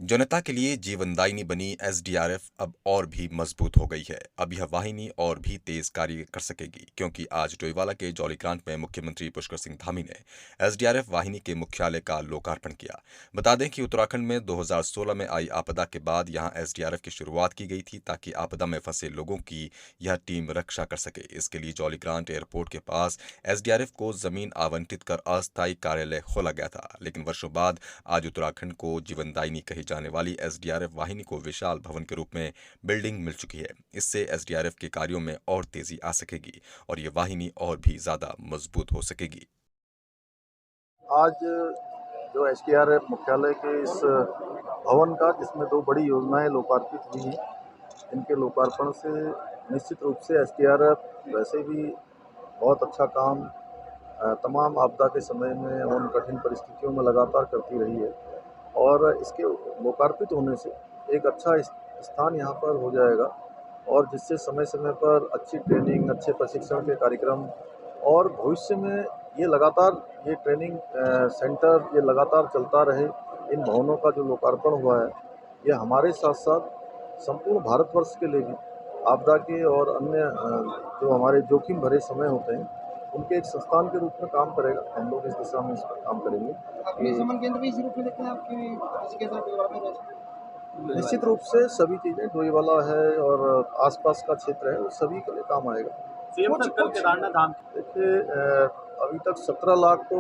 जनता के लिए जीवनदायिनी बनी एसडीआरएफ अब और भी मजबूत हो गई है। अब यह वाहिनी और भी तेज कार्य कर सकेगी, क्योंकि आज डोईवाला के जौलीग्रांट में मुख्यमंत्री पुष्कर सिंह धामी ने एसडीआरएफ वाहिनी के मुख्यालय का लोकार्पण किया। बता दें कि उत्तराखंड में 2016 में आई आपदा के बाद यहां एसडीआरएफ की शुरुआत की गई थी, ताकि आपदा में फंसे लोगों की यह टीम रक्षा कर सके। इसके लिए जौलीग्रांट एयरपोर्ट के पास एसडीआरएफ को जमीन आवंटित कर अस्थायी कार्यालय खोला गया था, लेकिन वर्षों बाद आज उत्तराखंड को जीवनदायिनी कही जाने वाली एसडीआरएफ वाहिनी को विशाल भवन के रूप में बिल्डिंग मिल चुकी है। इससे एसडीआरएफ के कार्यों में और तेजी आ सकेगी और ये वाहिनी और भी ज्यादा मजबूत हो सकेगी। आज जो एसडीआरएफ मुख्यालय के इस भवन का, जिसमें दो बड़ी योजनाएं लोकार्पित हुई हैं, इनके लोकार्पण से निश्चित रूप से एसडीआरएफ वैसे भी बहुत अच्छा काम तमाम आपदा के समय में उन कठिन परिस्थितियों में लगातार करती रही है, और इसके लोकार्पित होने से एक अच्छा स्थान यहाँ पर हो जाएगा, और जिससे समय समय पर अच्छी ट्रेनिंग, अच्छे प्रशिक्षण के कार्यक्रम, और भविष्य में ये लगातार ये ट्रेनिंग सेंटर ये लगातार चलता रहे। इन भवनों का जो लोकार्पण हुआ है, ये हमारे साथ साथ संपूर्ण भारतवर्ष के लिए भी आपदा के और अन्य जो हमारे जोखिम भरे समय होते हैं, उनके एक संस्थान के रूप में काम करेगा। हम लोग इस दिशा में इस पर काम करेंगे। अग्निशमन केंद्र भी इसी रूप में देखते हैं आपकी इसके साथ निश्चित रूप से सभी चीज़ें, डोईवाला है और आसपास का क्षेत्र है, वो सभी के लिए काम आएगा। सीएम सर कल केदारनाथ धाम देखिए, अभी तक 17 लाख तो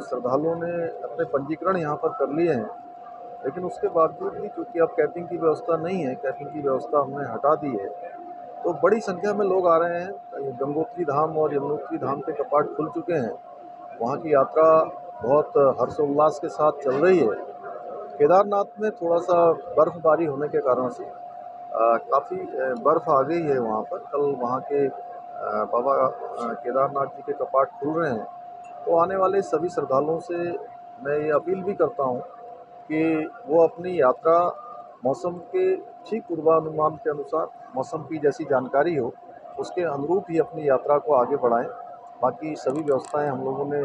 श्रद्धालुओं ने अपने पंजीकरण यहाँ पर कर लिए हैं, लेकिन उसके बावजूद भी चूँकि अब कैंपिंग की व्यवस्था नहीं है, कैंपिंग की व्यवस्था हमने हटा दी है, तो बड़ी संख्या में लोग आ रहे हैं। गंगोत्री धाम और यमुनोत्री धाम के कपाट खुल चुके हैं, वहाँ की यात्रा बहुत हर्षोल्लास के साथ चल रही है। केदारनाथ में थोड़ा-सा बर्फ़बारी होने के कारण से काफ़ी बर्फ़ आ गई है वहाँ पर। कल वहाँ के बाबा केदारनाथ जी के कपाट खुल रहे हैं, तो आने वाले सभी श्रद्धालुओं से मैं ये अपील भी करता हूँ कि वो अपनी यात्रा मौसम के ठीक पूर्वानुमान के अनुसार, मौसम की जैसी जानकारी हो, उसके अनुरूप ही अपनी यात्रा को आगे बढ़ाएँ। बाकी सभी व्यवस्थाएँ हम लोगों ने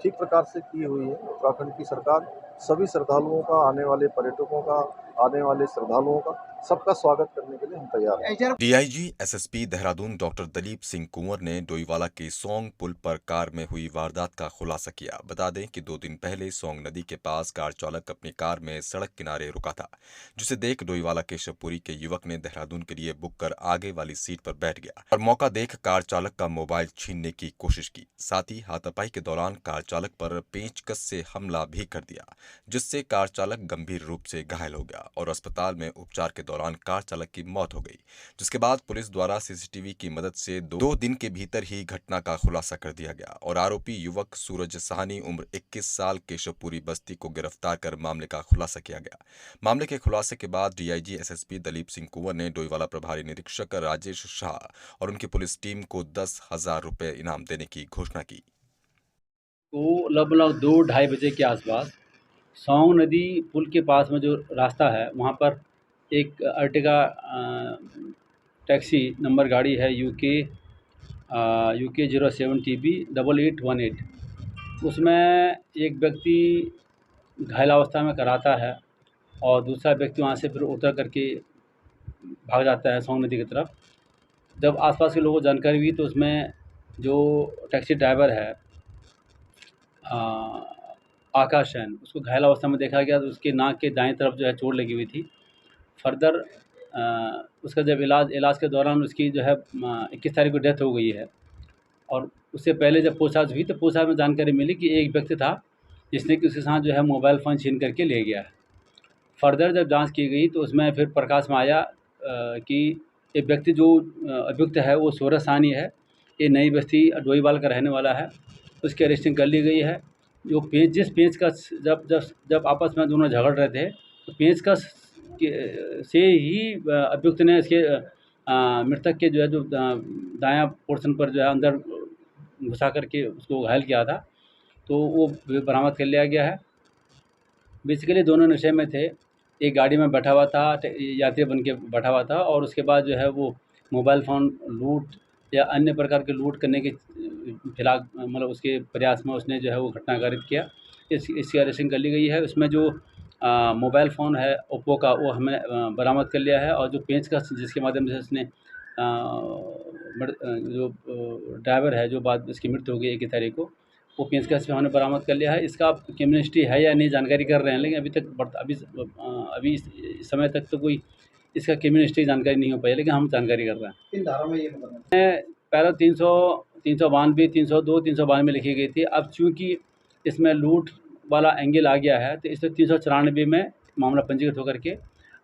ठीक प्रकार से की हुई है। उत्तराखंड की सरकार सभी श्रद्धालुओं का, आने वाले पर्यटकों का, आने वाले श्रद्धालुओं का, सबका स्वागत करने के लिए हम तैयार हैं। DIG SSP Dehradun doctor Dalip Singh Kunwar ने डोईवाला के सौंग पुल पर कार में हुई वारदात का खुलासा किया। बता दें कि 2 दिन पहले सौंग नदी के पास कार चालक अपनी कार में सड़क किनारे रुका था, जिसे देख डोईवाला के शिवपुरी के युवक ने देहरादून के लिए बुक कर आगे वाली सीट पर बैठ गया और मौका देख कार चालक का मोबाइल छीनने की कोशिश की। साथ ही हाथापाई के दौरान कार चालक पर पेंचकस से हमला भी कर दिया, जिससे कार चालक गंभीर रूप से घायल हो गया और अस्पताल में उपचार के दौरान कार चालक की मौत हो गई। जिसके बाद पुलिस द्वारा सीसीटीवी की मदद से 2 दिन के भीतर ही घटना का खुलासा कर दिया गया और आरोपी युवक सूरज साहनी उम्र 21 साल केशवपुरी बस्ती को गिरफ्तार कर मामले का खुलासा किया गया। मामले के खुलासे के बाद डीआईजी एसएसपी दलीप सिंह कुंवर ने डोईवाला प्रभारी निरीक्षक राजेश शाह और उनकी पुलिस टीम को 10,000 रुपए इनाम देने की घोषणा की। तो लगभग 2-2:30 बजे के आसपास सौंग नदी पुल के पास में जो रास्ता है, वहाँ पर एक अर्टिगा टैक्सी नंबर गाड़ी है UK 07 TB 8818। उसमें एक व्यक्ति घायल अवस्था में कराता है और दूसरा व्यक्ति वहाँ से फिर उतर करके भाग जाता है सौंग नदी की तरफ। जब आसपास के लोगों को जानकारी हुई, तो उसमें जो टैक्सी ड्राइवर है आकाश जैन, उसको घायल अवस्था में देखा गया, तो उसके नाक के दाएं तरफ जो है चोट लगी हुई थी। फर्दर उसका जब इलाज के दौरान उसकी जो है 21 तारीख को डेथ हो गई है। और उससे पहले जब पूछताछ हुई, तो पूछताछ में जानकारी मिली कि एक व्यक्ति था जिसने कि उसके साथ जो है मोबाइल फ़ोन छीन करके ले गया है। फर्दर जब जांच की गई, तो उसमें फिर प्रकाश में आया कि ये व्यक्ति जो अभियुक्त है वो सूरज साहनी है। ये नई बस्ती डोईवाल का रहने वाला है। उसकी अरेस्टिंग कर ली गई है। जो जिस पेंचकस जब आपस में दोनों झगड़ रहे थे, तो पेंचकस से ही अभियुक्त ने इसके मृतक के जो है जो दायां पोर्शन पर जो है अंदर घुसा करके उसको घायल किया था, तो वो बरामद कर लिया गया है। बेसिकली दोनों नशे में थे। एक गाड़ी में बैठा हुआ था, यात्री बन के बैठा हुआ था, और उसके बाद जो है वो मोबाइल फ़ोन लूट या अन्य प्रकार के लूट करने के फिलहाल मतलब उसके प्रयास में उसने जो है वो घटना कारित किया। इसकी अरेस्टिंग कर ली गई है। उसमें जो मोबाइल फ़ोन है ओप्पो का, वो हमें बरामद कर लिया है। और जो पेंचकस जिसके माध्यम से उसने जो ड्राइवर है, जो बाद इसकी मृत्यु हो गई 21 तारीख को, वो पेंचकस भी हमने बरामद कर लिया है। इसका क्रिमिनल हिस्ट्री है या नहीं जानकारी कर रहे हैं, लेकिन अभी इस समय तक तो कोई इसका क्रिमिनल हिस्ट्री जानकारी नहीं हो पाई है, लेकिन हम जानकारी कर रहे हैं। किन धारा में ये मुकदमा? पहले 392, 302, 392 लिखी गई थी। अब चूँकि इसमें लूट वाला एंगल आ गया है, तो इसमें 394 में मामला पंजीकृत होकर के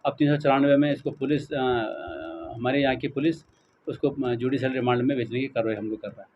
अब 394 में इसको पुलिस हमारे यहाँ की पुलिस उसको जुडिशियल रिमांड में भेजने की कार्रवाई हम लोग कर रहे हैं।